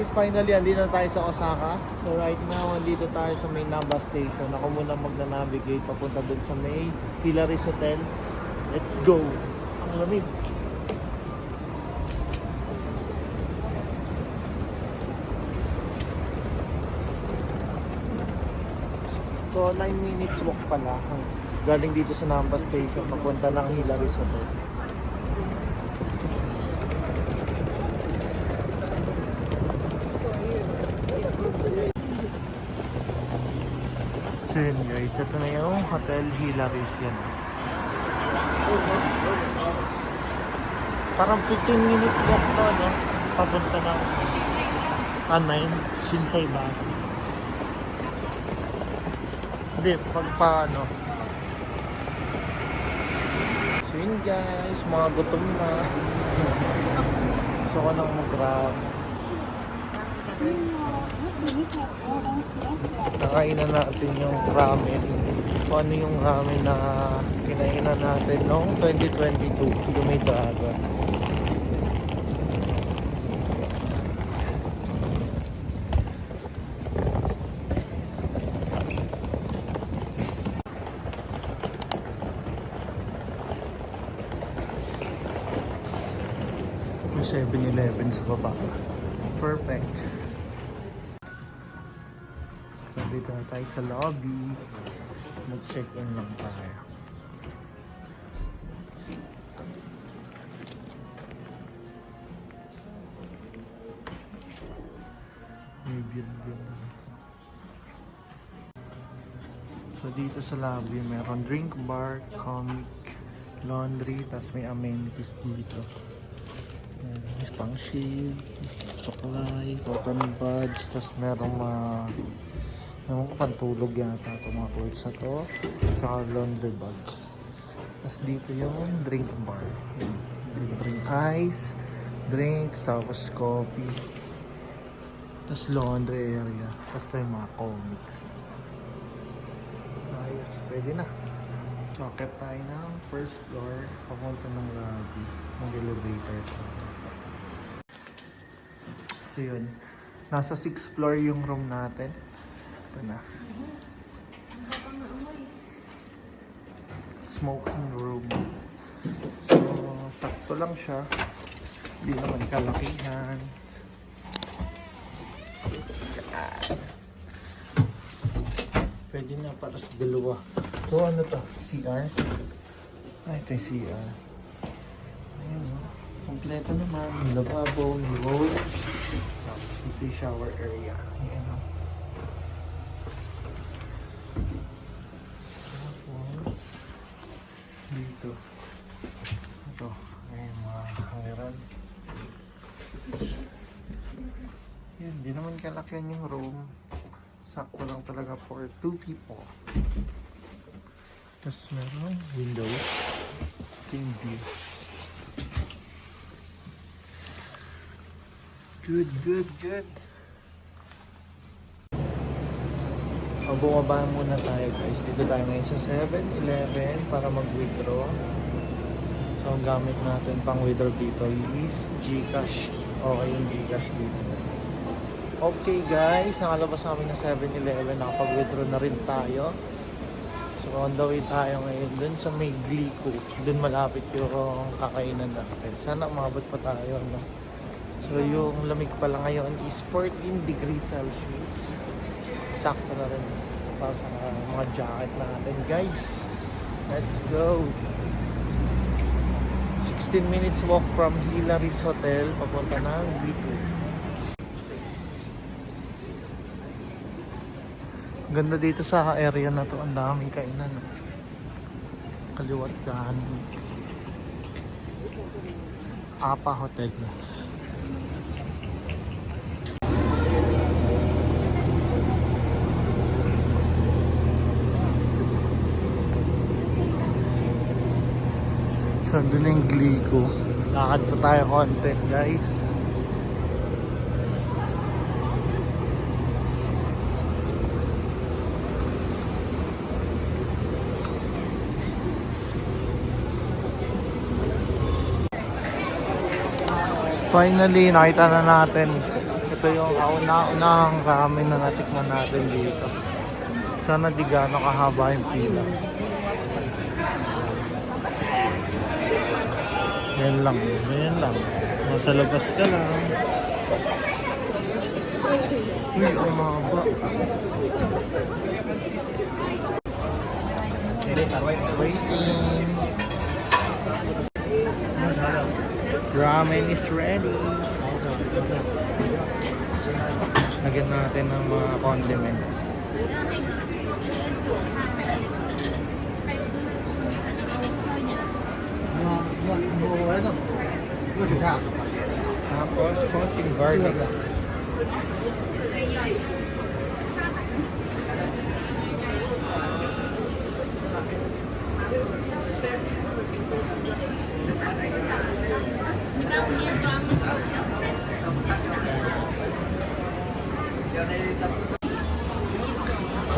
guys, finally andito na tayo sa Osaka. So right now, andito tayo sa may Namba Station. Ako muna magna-navigate papunta dun sa may Hilary's Hotel. Let's go! Ang lamig. So 9 minutes walk pala. Galing dito sa Namba Station, papunta ng Hilary's Hotel. So yun guys, ito na yung Hotel Hilary's yan. Parang 15 minutes walk to, no? Papunta ng 9, Shinsei Bus. Hindi, pagpaano. So yun guys, mga gutom na. Gusto ko nang mag-grab. Nakainan natin yung ramen. Kung ano yung ramen na kinainan natin noong 2022, yung may dragon. Yung 7-Eleven sa baba. Perfect. So dito na tayo sa lobby. Mag-check-in lang tayo. May building. So dito sa lobby meron drink bar, comic, laundry, tapos may amenities dito. May pang shade, suklay, cotton buds, tapos merong pantulog yata itong mga clothes na to, saka laundry bag. Tapos dito yung drink bar, drink ice, drinks, tapos coffee, tapos laundry area, tapos yung mga comics. Ayos, pwede na. Akit tayo ng first floor, papunta ng lobby, ng elevator. So yun, nasa 6th floor yung room natin. Ito na. Smoking room. So, sakto lang siya. Hindi naman kalakihan. Pwede na para sa dalawa. So, ano to? CR? Ito yung CR. Ayan, kompleto naman. May lababo, may roll. Tapos dito yung shower area. Ayan, dito. Ito. Ayan, mga hangeran. Yan, di naman kalakihan yung room. Sakto lang talaga for 2 people. Tapos meron window. Team view. Good, good, good. Bumaba muna tayo guys. Dito tayo ngayon sa 7-Eleven para mag-withdraw. So ang gamit natin pang withdraw dito is GCash. Okay yung GCash dito. Okay guys, nakalabas namin ng 7-Eleven. Nakapag-withdraw na rin tayo. So on the way tayo ngayon dun sa may Glico. Dun malapit yung kakainan natin. Sana umabot pa tayo, no? So yung lamig pala ngayon is 14 degrees Celsius. Sakto na rin para sa mga jacket natin guys. Let's go. 16 minutes walk from Hilary's Hotel papunta ng Glico. Ganda dito sa area na to. Ang daming kainan. Kaliwat kanan. Apa Hotel. So, doon na yung Glico. Lakad pa tayo content, guys. Finally, nakita na natin Ito yung kauna-unahang ramen na natikman natin dito. Sana di gaano kahaba yung pila. Yan lang, yan lang. Nasa labas ka lang. Uy, ang haba. Waiting. Ramen is ready. Lagyan natin ng mga condiments. Tapos, konting garlic.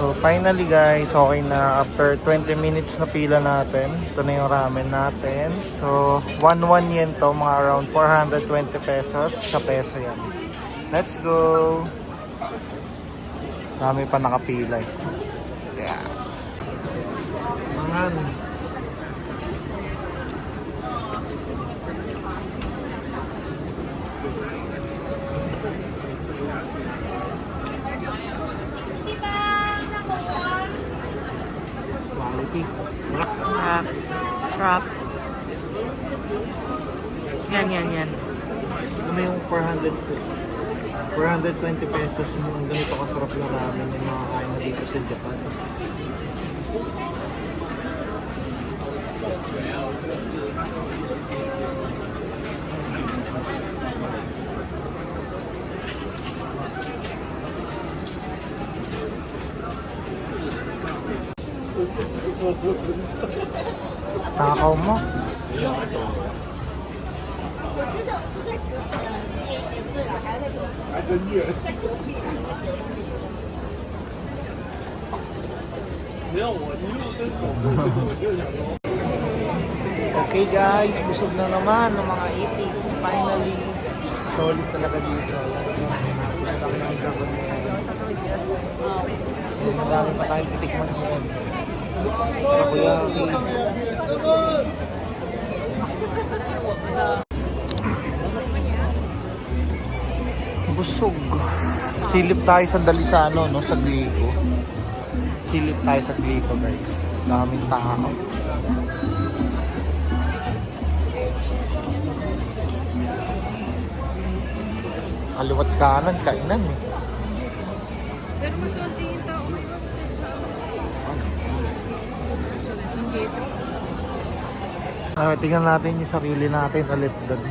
So finally guys, okay na after 20 minutes na pila natin. Ito na yung ramen natin. So 1-1 yen to, mga around 420 pesos sa peso yan. Let's go! Dami pa nakapila eh. Yeah. Mangan. Quality. Sarap. Sarap. Yan. Ito na yung 420 pesos mo. Ang ganito kasarap na ramen yung makakain na dito sa Japan. Takaw mo. Okay guys, busog na naman ng mga eating. Finally, solid talaga dito. Madami pa tayong titikman ngayon. Busog. Silip tayo sa Dalisano, no? Sa Glico. Silip tayo sa Glico guys. Daming tao. Kaliwat kanan, kainan eh. Pero mas konti yung tao ngayon. Tingnan natin yung sarili natin ulit doon.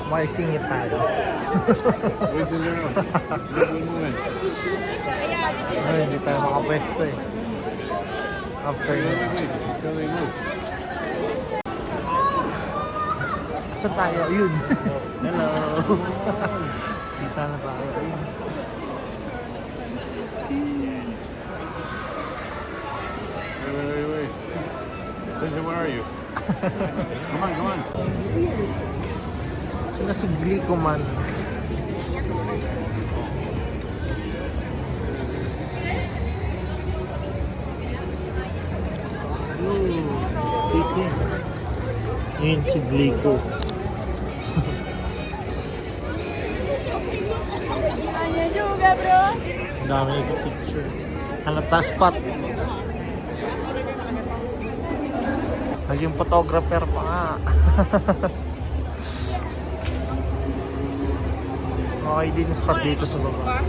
May singit tayo. Ay, hindi tayo makapwesto eh. After yun. Saan tayo? Ayun. Hello. Kita na tayo. Ayun. Wait. Listen, where are you? Come on. Sila si Glico man. Titi. Yun si Glico. Ano juga bro? Ang dami nagpa-picture. Halata spot. Naging photographer pa nga. Okay din spot dito sa baba.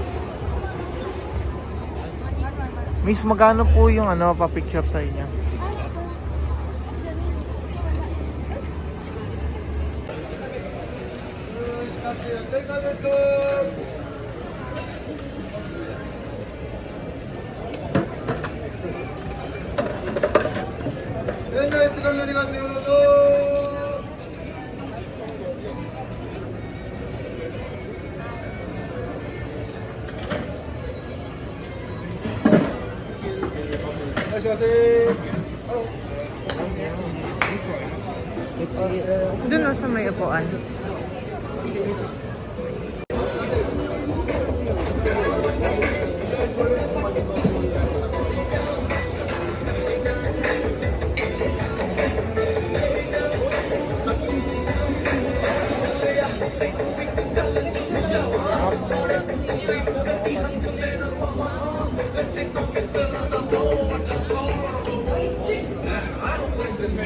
Miss, magkano po yung pa-picture sa inyo? Doon o sa may upuan.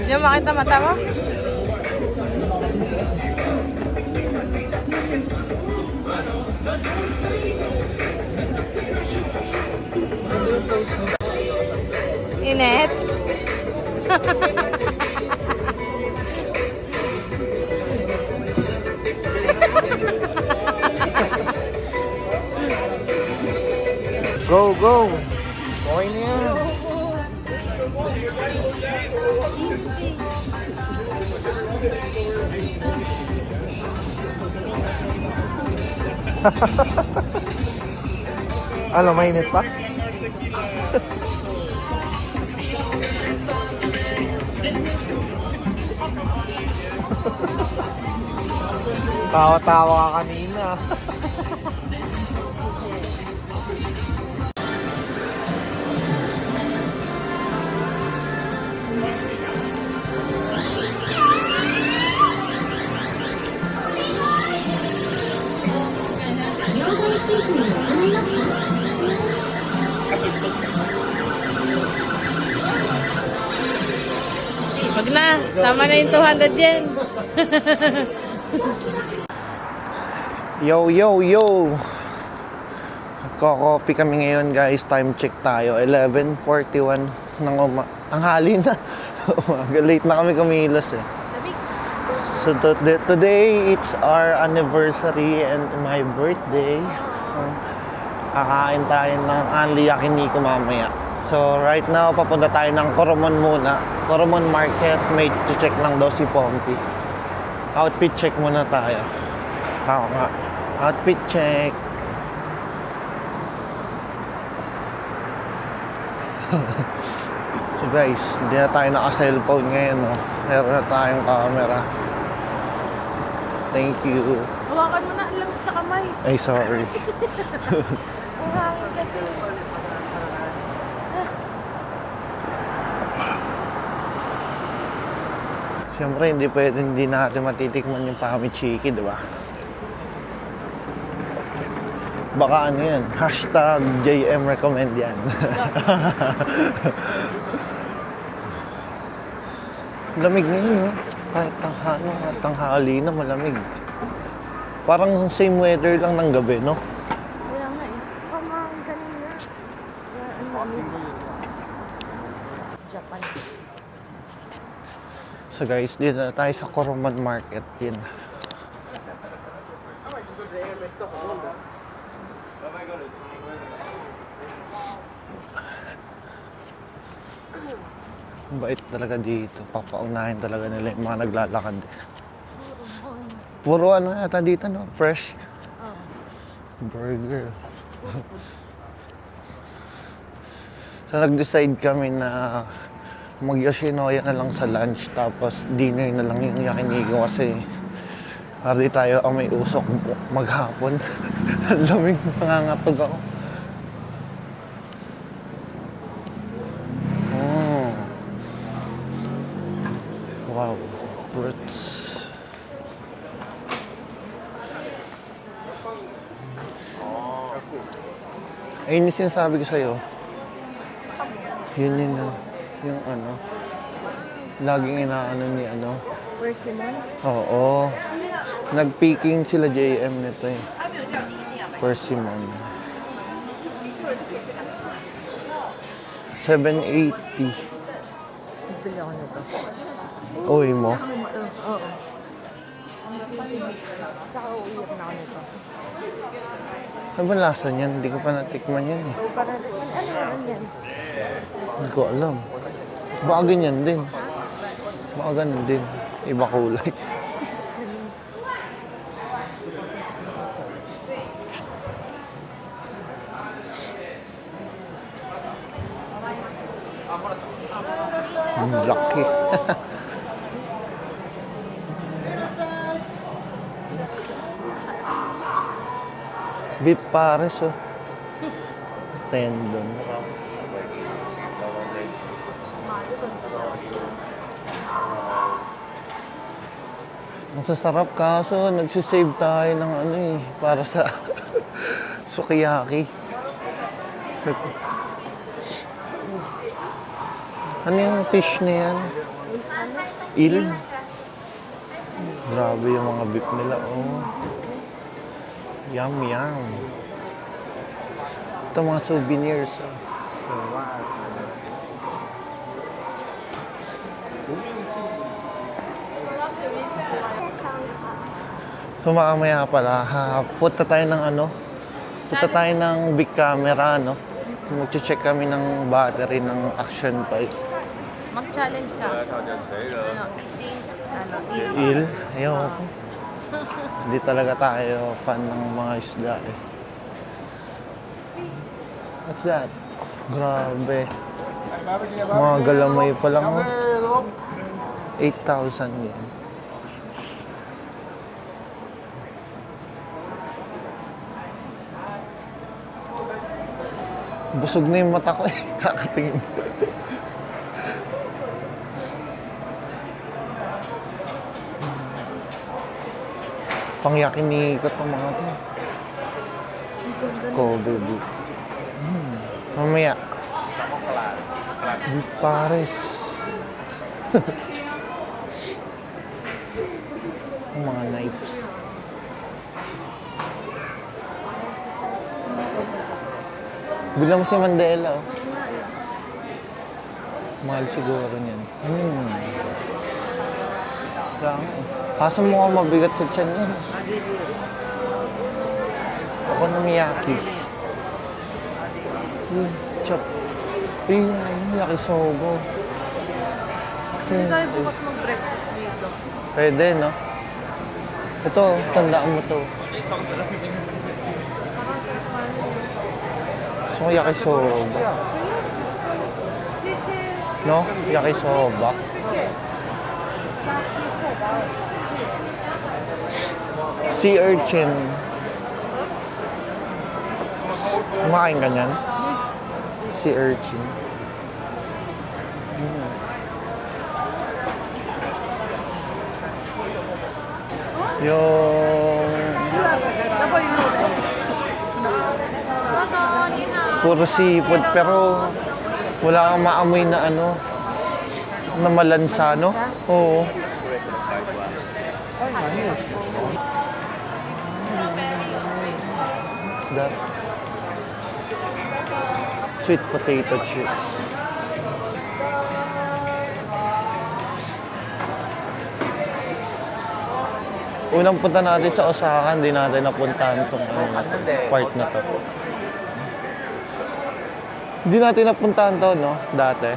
Yung makita mata mo? Init? Go, go! Okay na yan. Ano, mainit pa? Tawa-tawa ka kanina. Wag na. Tama na yung 200 yen. Yo, yo, yo! Nagko-coffee kami ngayon guys. Time check tayo. 11:41 ng tanghali na. Umaga. Late na kami kumilos eh. So today it's our anniversary and my birthday. Kakain tayo ng Anli Yakiniku mamaya. So right now papunta tayo ng Koromon muna. Koromon Market. May check lang daw si Pompey. Outfit check muna tayo. Ako nga. Outfit check. So guys, hindi na tayo naka-cellphone ngayon, no? Meron na tayong camera. Thank you. Hawakan mo na. Alam sa kamay. Ay, sorry. Ang hangin kasi. Siyempre, hindi natin matitikman yung Pamichiki, di ba? Baka ano yan, hashtag JM recommend yan. Lamig ngayon, no? Kahit tanghali na malamig. Parang same weather lang ng gabi, no? Kaya nga eh. Saka mga kanina. Japan. So guys, dito na tayo sa Koromon Market din. Ang bait talaga dito. Papaunahin talaga nila yung mga naglalakad. Puro ano yata dito, no? Fresh burger. So nag-decide kami na mag-Yoshinoya na lang sa lunch tapos dinner na lang yung Yakiniku kasi pari tayo ang may usok maghapon. Ang lamig, nangangatog ako. Oh. Wow, fruits. Ayun yung sinasabi ko sa'yo. Yun yun na. Yung ano. Laging inaano ni ano. Persimmon? Oo. Nag-picking sila JM nito eh. Persimmon. 780. Bili ako nito. Uwi mo? Oo. Tsaka uwiyak na ako nito. Ano ba lasa niyan? Hindi ko pa natikman yan eh. Para, ano yan? Hindi ko alam. Baka ganyan din. Baka ganun din. Iba kulay. Ang laki. Beef pares, oh. Tendon. Masasarap kaso nagsisave tayo ng ano eh, para sa sukiyaki. Ano yung fish na yan? Il? Grabe yung mga beef nila, oh. Yum, yum. Ito mga souvenirs, oh. So mamaya pala, punta tayo ng ano? Punta tayo ng big camera, no? Mag-check kami ng battery ng Action 5. Mag-challenge ka. Eating, Il? Ayaw ko. Hindi talaga tayo fan ng mga isda eh. What's that? Grabe. Mga galamay pa lang, oh. 8,000 yan. Busog na yung mata ko eh. Kakatingin. Pangyakinikot ng mga ito. Kobe beef. Mamaya. Beef pares. Ang mga knives. Bigla mo si Mandela, oh. Mahal siguro niyan. Lang. Kaso mo ka mabigat sa tiyan yan. Okonomiyaki. Chop. Yakisoba. Hindi tayo bukas mag-breakfast dito. Pwede, no? Ito, tandaan mo to. So, yakisoba. No? Yakisoba. Sea urchin. Kumakain ka niyan? Sea urchin. Yung puro seafood pero wala kang maamoy na ano na malansa, no? Oo. What's that? Sweet potato chips. Unang punta natin sa Osaka, hindi natin napuntahan itong part na to. Hindi natin napuntahan to, no? Dati.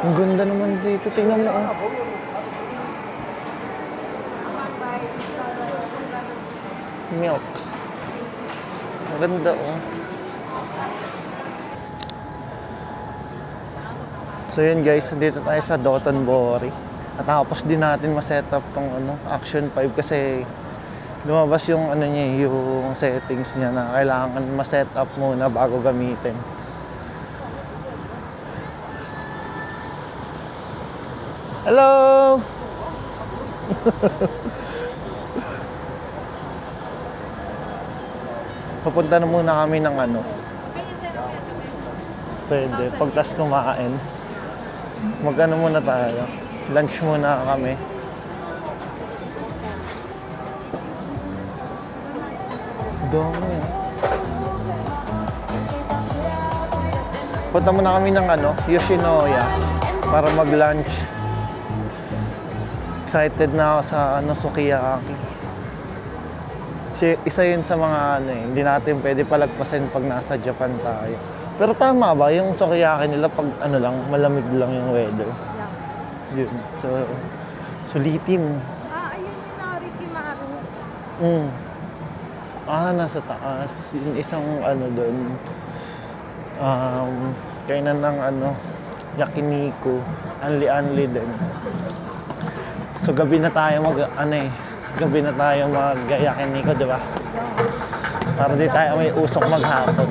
Ang ganda naman dito. Tingnan mo, oh. Milk. Ang ganda, oh. So yun guys, dito tayo sa Dotonbori. At tapos din natin ma-set up tong ano, Action 5 kasi lumabas yung ano niya, yung settings niya na kailangan ma-set up muna bago gamitin. Hello! Papunta na muna kami ng ano. Pwede, pagtas kumain. Mag-ano muna tayo. Lunch muna kami. Dami. Punta muna kami ng ano, Yoshinoya para mag-lunch. Excited na ako sa ano, sukiyaki. Kasi isa yun sa mga ano eh, hindi natin pwede palagpasin pag nasa Japan tayo. Pero tama ba yung sukiyaki nila pag ano lang, malamig lang yung weather? Yun. So, sulitin. Ayun yung Narikimaru. Nasa taas. Yung isang ano doon. Kainan ng ano, yakiniku. Anli-anli din. So gabi na tayo gabi na tayo mag-yakiniku, di ba? Para di tayo may usok maghapon.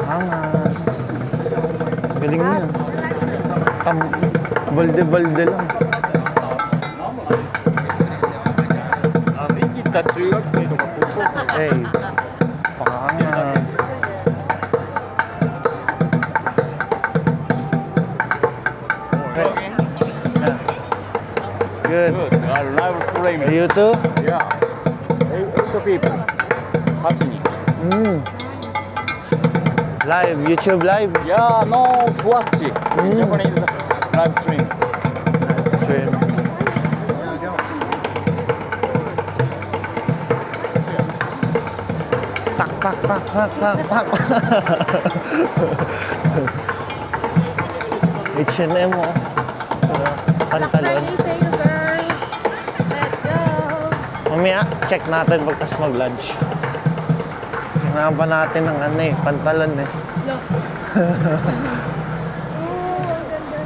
Angas. Galing mo yan. Balde-balde lang. できた中学生とか高校生 Hey. Pangas. Yeah. Good. Good. Live streaming. You too? Yeah. 8 people. 8人. Live, YouTube live. Yeah, no watch. Japanese live stream. Stream. Tak tak tak tak tak tak. H&M mo. Pantalon. Chinese sale, girl. Let's go. Mamaya, check natin pagkas mag-lunch. Tingnan pa natin ng pantalon eh. Look. Oh, ang ganda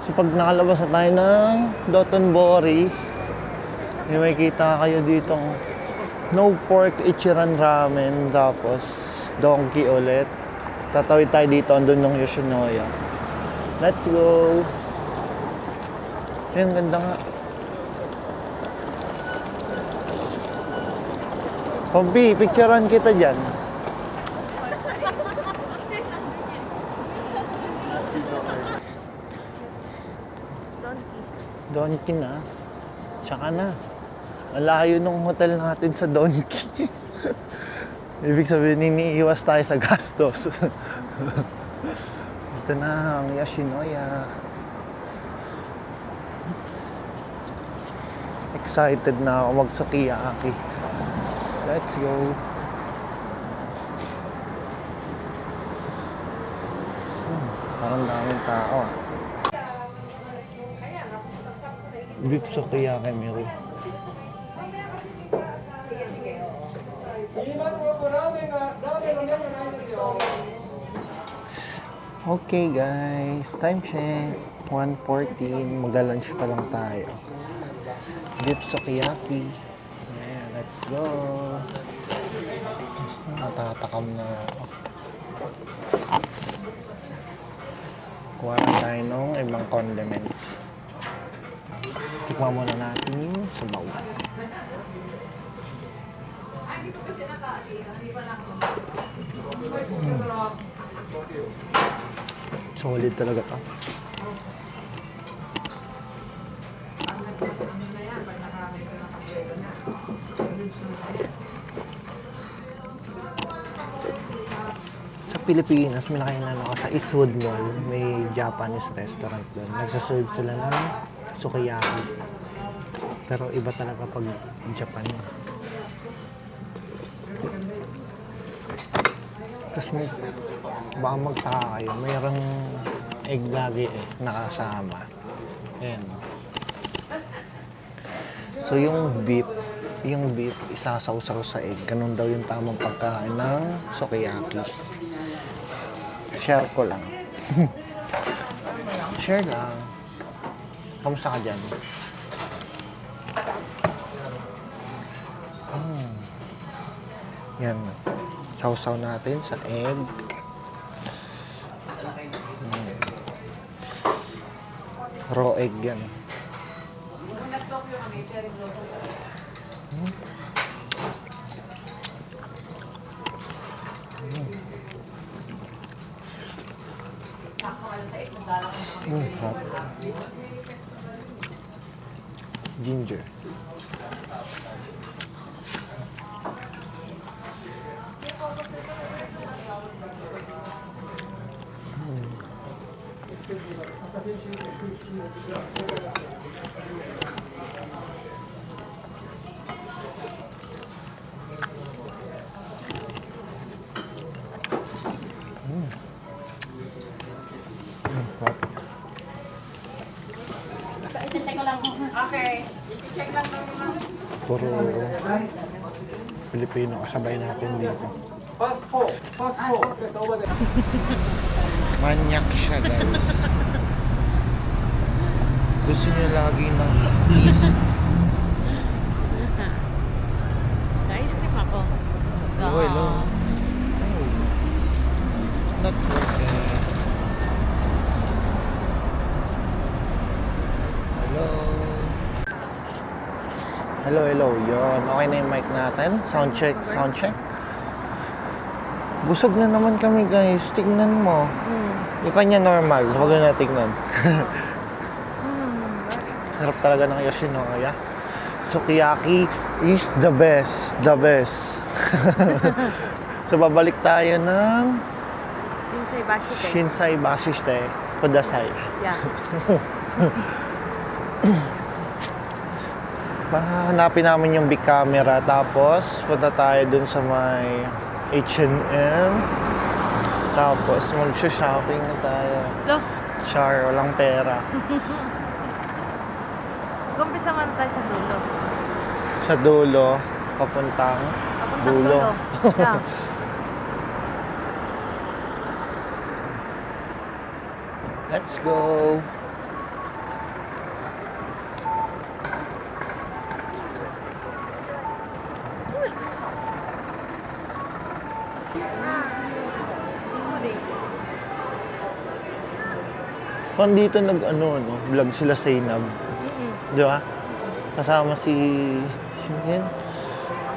So pag nakalabas na tayo ng Dotonbori, may makikita kayo ditong no pork Ichiran ramen, tapos donkey ulit. Tatawid tayo dito, andun ng Yoshinoya. Let's go! Ayun, ganda nga. Pobi, picturean kita dyan. Donkey na. Tsaka na. Malayo nung hotel natin sa Donkey. Ibig sabihin, iniiwas tayo sa gastos. Ito na ang Yoshinoya. Excited na ako magsukiyaki. Let's go. Parang daming tao ah. Beef sukiyaki meron. Okay guys, time check. 1:14, magla-lunch pa lang tayo. Beef sukiyaki. Yeah, let's go. Natatakam na ako. Kuha lang tayo ng ibang condiments. Tikman muna natin yung sabaw. Solid talaga to. Sa Pilipinas, may nakainan ako sa Eastwood Mall. May Japanese restaurant doon. Nagsaserve sila ng sukiyaki. Pero iba talaga pag Japan. Tapos may, baka magtaka kayo, mayroong egg lagi nakasama. Ayan. So yung beef isasawsaw sa egg. Ganun daw yung tamang pagkain ng sukiyaki. Share ko lang. Share lang. Kamusta ka dyan? Yan. Sausaw natin sa egg. Raw egg yan. Hot. Ginger. Puro Pilipino kasabay natin dito. Manyak siya, guys. Gusto niya lagi ng kiss. Na-ice cream ako. Oh, hello. Oh. Not working. Hello. Hello, hello. Yun. Okay na yung mic natin. Sound check, sound check. Busog na naman kami, guys. Tignan mo. Yung kanya normal. Huwag na tignan. Harap talaga ng Yoshinoya. Sukiyaki is the best. The best. So, babalik tayo ng Shinsei Bashite. Shinsai Bashite Kudasai. Yeah. Hanapin namin yung big camera. Tapos, punta tayo dun sa may H&M. Tapos, mag-shopping na tayo. Look, Char, walang pera. umpisa man tayo sa dulo. Sa dulo, papuntang Papuntang dulo. Yeah. Let's go! Kung dito vlog sila sa Inab. Di ba? Kasama si yun?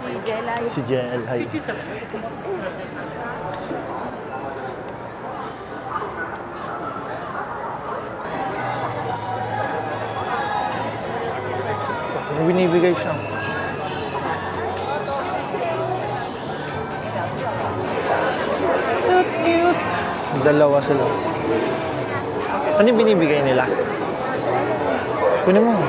Si Jelay. Si JL. Hi. May binibigay siya. Cute, cute. Dalawa sila. Ano yung binibigay nila? Kunin mo.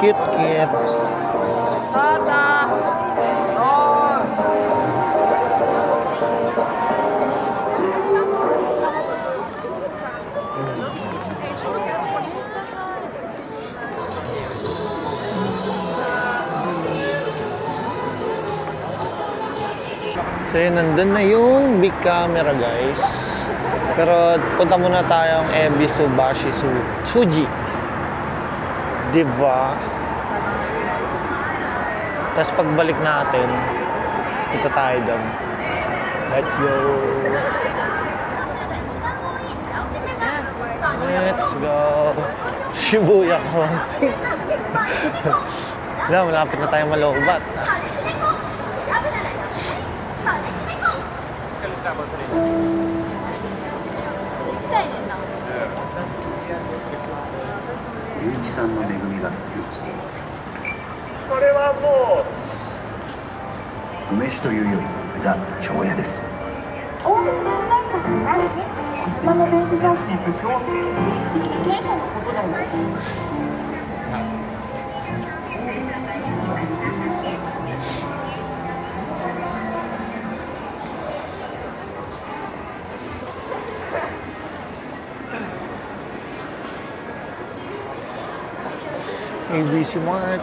Cute, cute. Tata! So yun, nandun na yung big camera, guys. Pero punta muna tayong Ebisubashi Tsuji. Diba? Tapos pagbalik natin, punta tayo doon. Let's go! Let's go! Shibuya Crossing. Wala, malapit na tayo malobat. ABC Mart.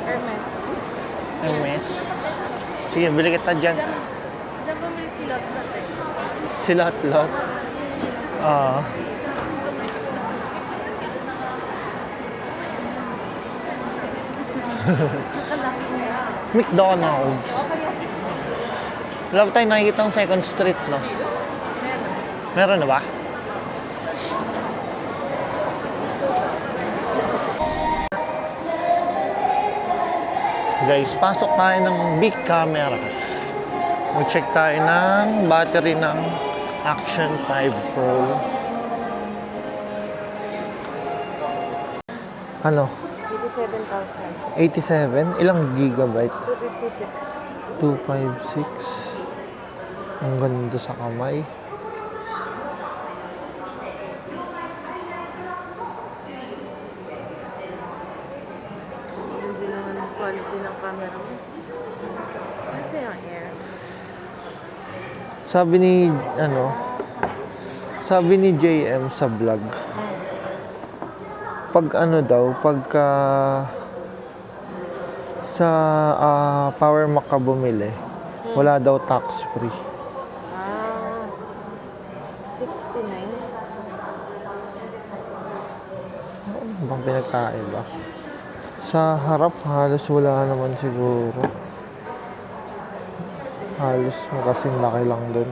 Hermes. Hermes. Sige, bili kita dyan. Diyan bumili si Lot-Lot eh. Si Lot-Lot. Ah. McDonald's. Wala ba tayo nakikita ang Second Street, no? Meron na ba? Guys, pasok tayo ng big camera. Mag-check tayo ng battery ng Action 5 Pro. Ano? 87,000. 87? Ilang gigabyte? 256. 256. Ang ganda sa kamay. Hindi naman ang quality ng camera mo. Kasi yung air. Sabi ni JM sa vlog, pag ano daw, pagka sa Power Mac ka bumili, wala daw tax free. Ah, 69. Ano bang pinagkaiba? Sa harap halos wala naman siguro. Halos kasing laki lang dun.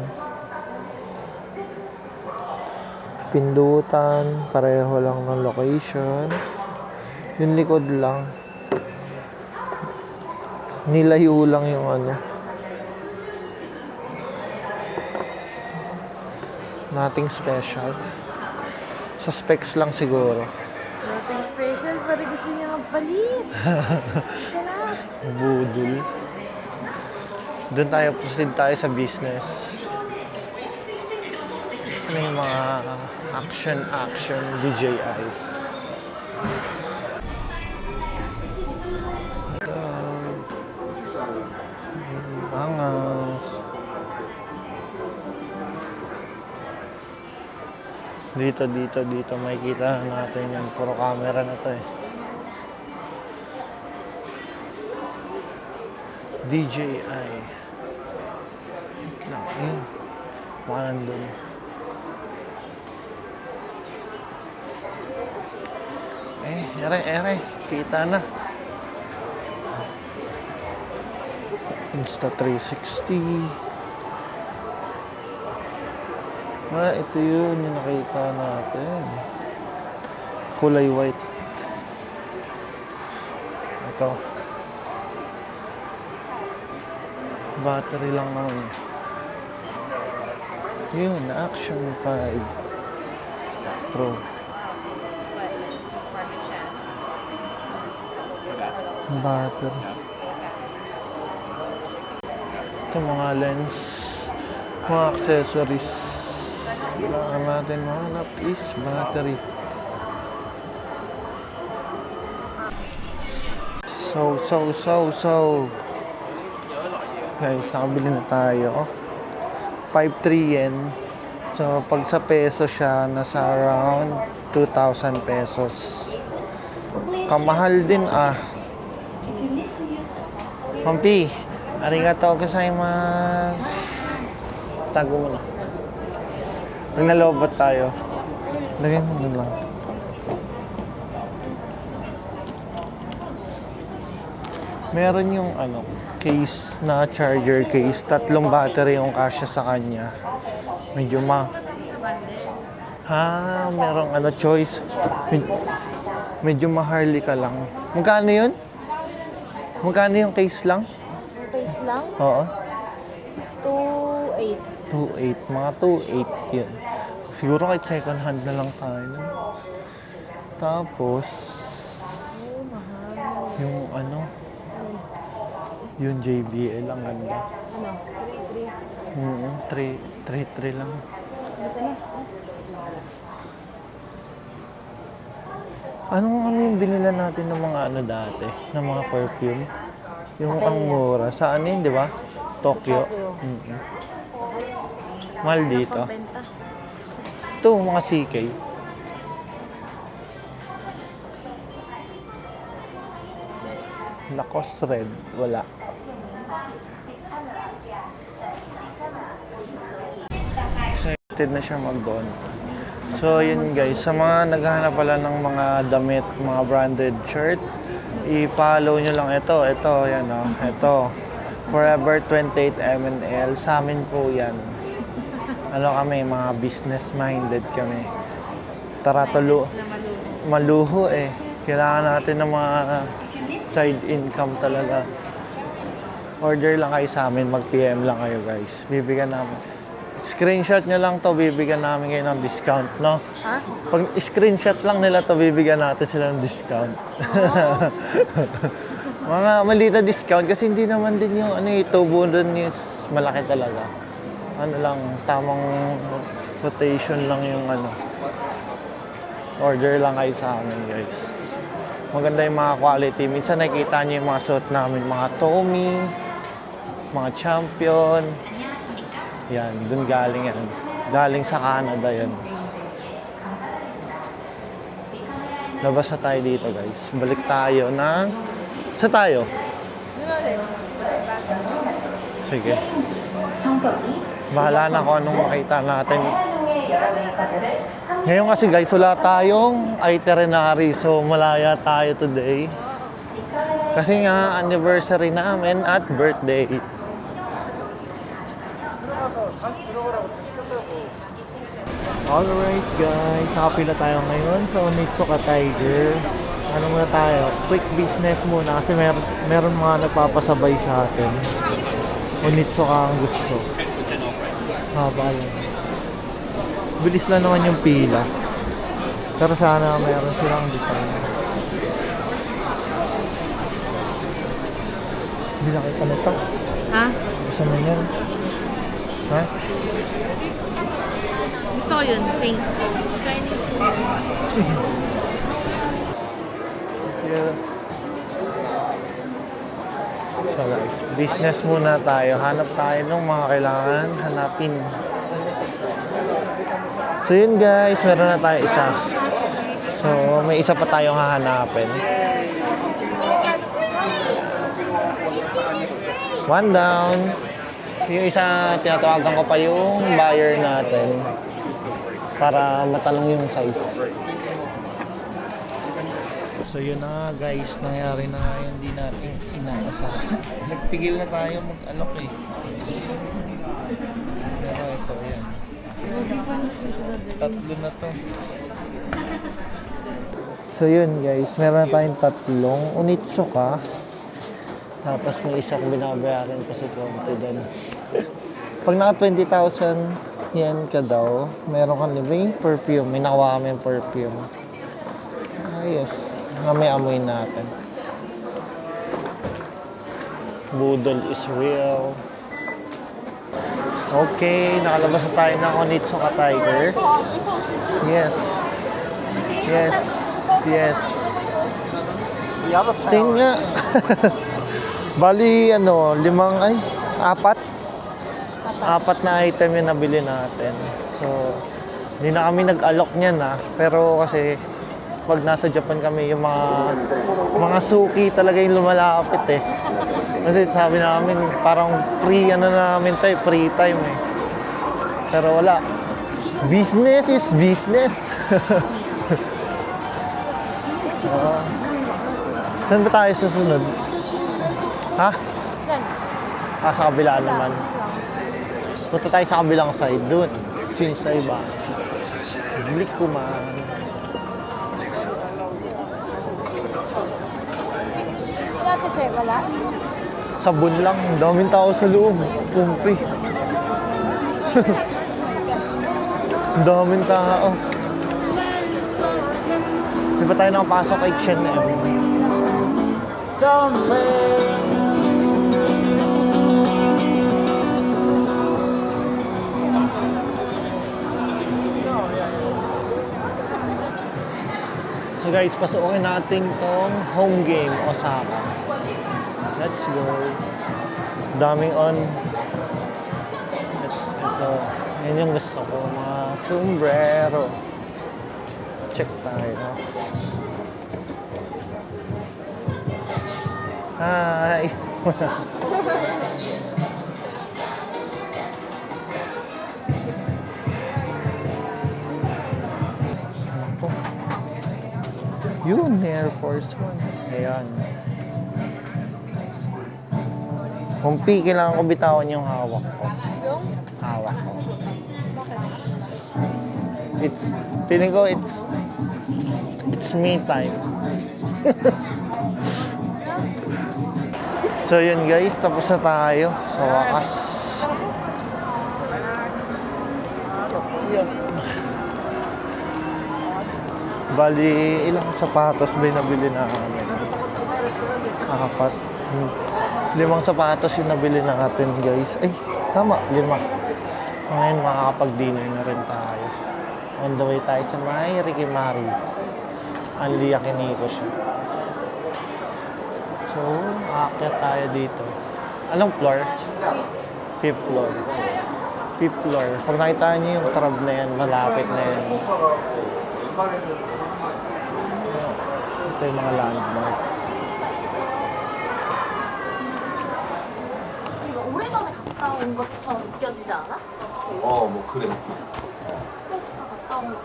Pindutan, pareho lang ng location. Yung likod lang. Nilayo lang yung ano. Nothing special. Sa specs lang siguro. Nothing special, pero gusto niya magpalit. Sarap. Budol. Doon tayo, proceed tayo sa business. Ano yung mga action DJI. Angas. Dito makikita natin yung puro camera na to eh. DJI. Wait lang, yun. Baka nandun. Ere. Kita na. Insta360. Ito yun yung nakita natin. Kulay white. Ito. Battery lang naman. Yun, Action 5 Pro. Battery. Ito mga lens, mga accessories. Kailangan natin mahanap is battery. So. Guys, nakabili na tayo. 5,300 yen. So, pag sa peso siya, nasa around 2,000 pesos. Kamahal din Pampi, arigatou gozaimasu. Tago mo na. Pag nalobat tayo, lagay mo na lang. Meron yung case na charger case. 3 battery yung kasya sa kanya. Medyo merong choice. Medyo maharli ka lang. Magkano yun? Magkano yung case lang? Yung case lang? Oo. 2.8. 2.8. Mga 2.8 yun. Siguro kahit second hand na lang tayo. Tapos, Mahal. yung yung JBL ang ganda. 3.3 lang. Ano yung binila natin ng mga dati? Ng mga perfume? Yung ang mura. Saan yun, di ba? Tokyo. Mahal dito. Pambenta. Ito, mga CK. Lacoste Red. Wala. Excited na siya mag-on. So, yun guys. Sa mga naghahanap pala ng mga damit, mga branded shirt, i-follow nyo lang ito. Ito, yan o. Ito. Forever 28 MNL. Sa amin po yan. Kami, mga business-minded kami. Tara, maluho eh. Kailangan natin ng mga side income talaga. Order lang kayo sa amin. Mag-PM lang kayo guys. Bibigyan namin. Screenshot nyo lang to, bibigyan namin kayo ng discount, no? Ha? Pag screenshot lang nila to, bibigyan natin sila ng discount. Mga malita discount kasi hindi naman din yung tubo doon is malaki talaga. Tamang rotation lang yung Order lang kayo sa amin, guys. Maganda yung mga quality. Minsan nakikita nyo yung mga suit namin, mga Tommy, mga Champion. Yan, dun galing yan. Galing sa Canada yun. Labas na tayo dito guys. Balik tayo ng... Saan tayo? Sige. Bahala na kung anong makita natin. Ngayon kasi guys, wala tayong itinerary. So malaya tayo today. Kasi nga anniversary namin at birthday. Alright guys, nakapila tayo ngayon sa Onitsuka Tiger. Ano muna tayo? Quick business muna kasi meron mga nagpapasabay sa atin. Onitsuka ang gusto. Haba lang. Bilis lang naman yung pila. Pero sana meron silang design. Hindi nakita na ito. Ha? Gusto mo yan? Ha? Gusto ko yun. Pink. Shiny. Yeah. Sa life. Business muna tayo. Hanap tayo ng mga kailangan hanapin. So yun guys, meron na tayo isa. So may isa pa tayong hahanapin. One down. Yung isa, tinatawagan ko pa yung buyer natin para matanong yung size. So yun na guys, nangyari na nga yung hindi natin inaasahan. Nagpigil na tayo mag-alok eh. Pero ito, yan. Tatlo na to. So yun guys, meron na tayong tatlong Onitsuka. Tapos may isang binabayaran ko sa 20 doon. Pag naka 20,000 yen ka daw, meron kang libreng perfume. May nakuha kami yung perfume. Ayos. May amoy natin. Budol is real. Okay, nakalabas na tayo ng Onitsuka Tiger. Yes. Yes. Yes. Tingnan nga. Bali, apat na item yung nabili natin. So, hindi na kami nag-alok niyan pero kasi pag nasa Japan kami, yung mga suki talaga yung lumalapit eh. Kasi sabi namin, parang free time eh. Pero wala. Business is business. Saan ba tayo susunod? Ha? Sa kabila naman. Punta tayo sa kabilang side doon. Sa iba. Bilik ko man. Ate siya, wala? Sabon lang. Daming tao sa loob. Pumpi. Daming tao. Di ba tayo nakapasok kay H&M? So guys, pasukin natin tong home game, Osaka. Let's go. Daming on. Ito. Yan yung gusto ko. Mga sombrero. Check tayo. Hi! Ako. Yun, Air Force One. Ayan. Kung kailangan ko bitawan yung hawak ko. Yung? Hawak ko. Feeling ko it's me time. So yun guys, tapos na tayo sa wakas. Bali, ilang sapatos ba yung nabili namin? 4. 5 sapatos yung nabili natin guys. Ay, tama, 5. Ngayon makakapag-dinner na rin tayo. On the way tayo sa may Rikimari. Ang Yakiniko siya. So, aakyat tayo dito. Anong floor? 5th floor. Fifth floor. Pag nakita niyo yung crab na yan, malapit na yan. Ito yung mga landmark. 이거 오래전에 갔다 온 것처럼 느껴지지 않아? 뭐 그래. 갔다 온 거.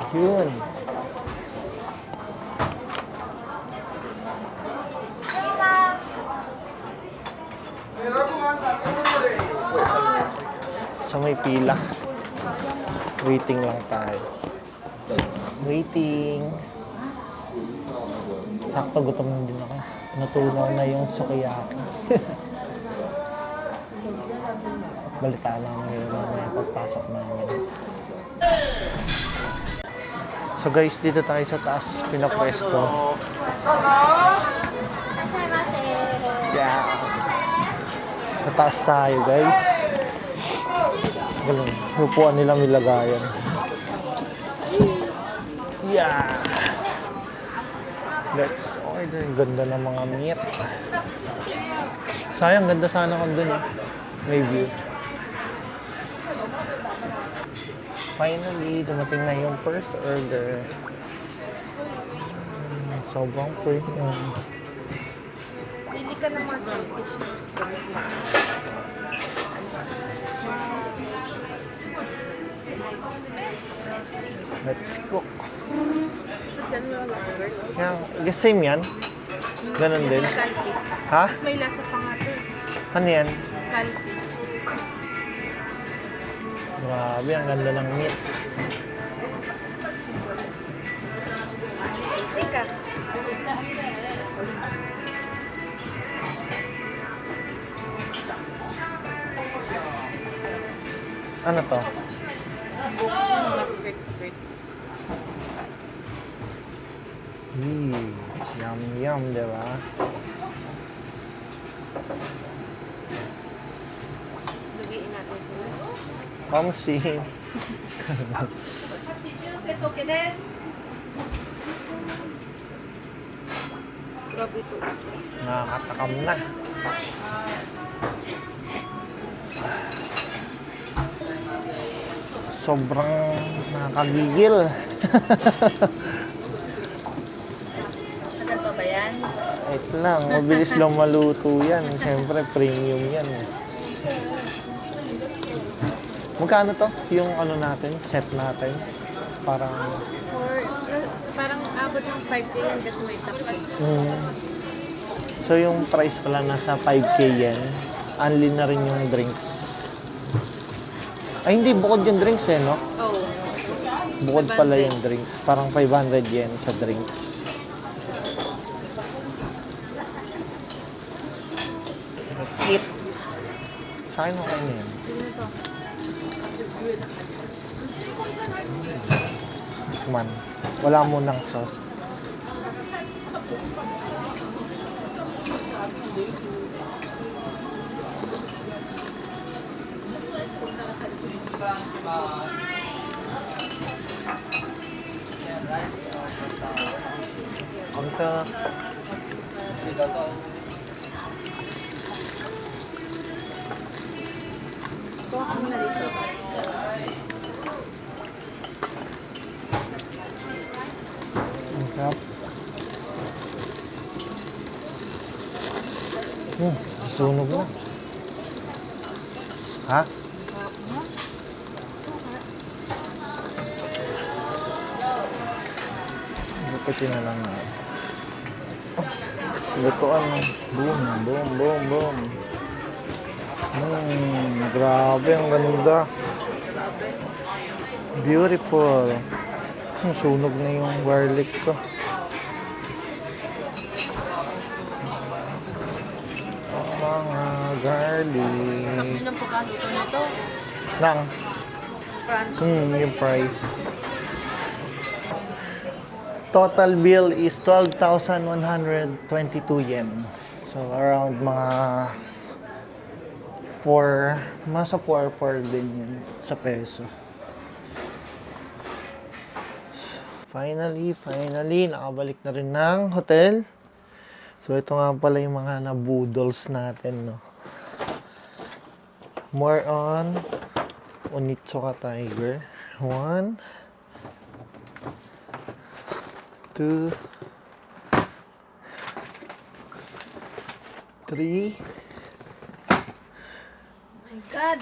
Yun. So may pila. Waiting lang tayo. Waiting. Sakto gutom na din ako. Natunaw na yung sukiyaki. Balita lang ngayon na pagpasok namin. So guys, dito tayo sa taas. Pinapwesto. Yeah. Sa taas tayo guys. Galing. Upuan nila milagayan. Yeah. Let's order. Ganda ng mga meat. Sayang, ganda sana kung dun eh. May view. Finally, dumating na yung first order. Sobrang premium. Pili ka ng mga selfish Let's cook. Ganun yung lasa, girl. Yan, same yan? Ganon din? Calpis. Ha? Mas may lasa pa nga ito. Ano yan? Calpis. Grabe, ang ganda ng meat. Tika. Ano to? Mas skirt. Yum yum, di ba? Lugiin natin sila. Kamsi. Grabe ito. Nakakatakam na. Sobrang nakakagigil. Tagal pa ba yan? Ito lang, mabilis lang maluto yan. Siyempre, premium yan. Magkano to? Yung ano natin, set natin? Parang... Parang abot ng 5K yan kasi may tax. So yung price pala nasa 5K yen. Only na rin yung drinks. Ay hindi, bukod yung drinks eh, no? Oo. Bukod pala yung drinks. Parang 500 yen sa drinks. Eat. Sa akin mo kayo na yan. Man, wala mo ng sauce. Konta. Ang sarap. Sunog na. Ha? Lutuin na lang natin. Lutuan na. Boom, boom, boom, boom. Grabe, ang ganda. Beautiful. Sunog na yung garlic ko. Mga garlic. Ilang pagkaluto nito? Nang? Crunch. Yung price. Total bill is 12,122 yen. So, around mga 4, masa 4 din yun sa peso. Finally, nakabalik na rin ng hotel. So, ito nga pala yung mga naboodles natin, no. More on Onitsuka Tiger. 1, 2, 3, My God!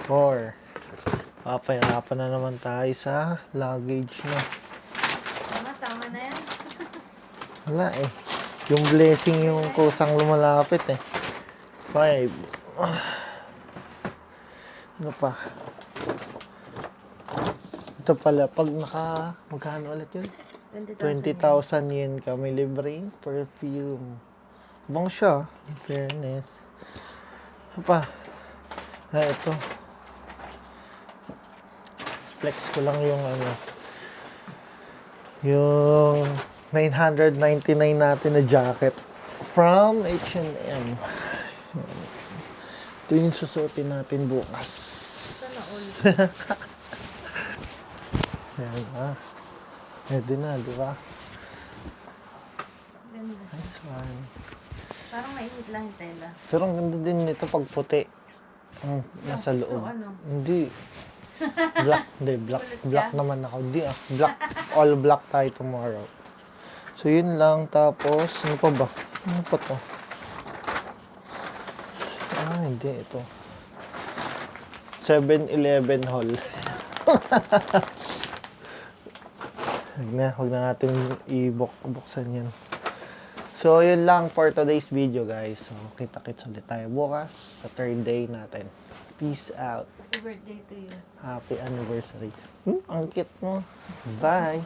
4. Papahirapan na naman tayo sa luggage na. Tama na yan. Wala eh. Yung blessing yung kusang lumalapit eh. 5. Ano pa? Ito pala, pag magkano ulit yun? 20,000 yen ka, may libreng perfume. Bang siya, in fairness. Ano pa? Ito. Flex ko lang yung yung 999 natin na jacket from H&M. Ito yung susuotin natin bukas. Sana all. Ayan na. Pwede na, di ba? Ganda. Nice one. Parang mainit lang yung tela. Pero ang ganda din nito pag puti. Ang nasa loob. So ano? Hindi. Black. Hindi, black. Ulit Black ka? naman ako. Hindi Black. All black tayo tomorrow. So, yun lang. Tapos, ano pa ba? Ano pa to? Hindi. Ito. 7-Eleven haul. Huwag na natin i-buksan yan. So, yun lang for today's video, guys. So, kita-kits ulit tayo bukas sa third day natin. Peace out. Happy birthday to you. Happy anniversary. Ang cute mo. Bye.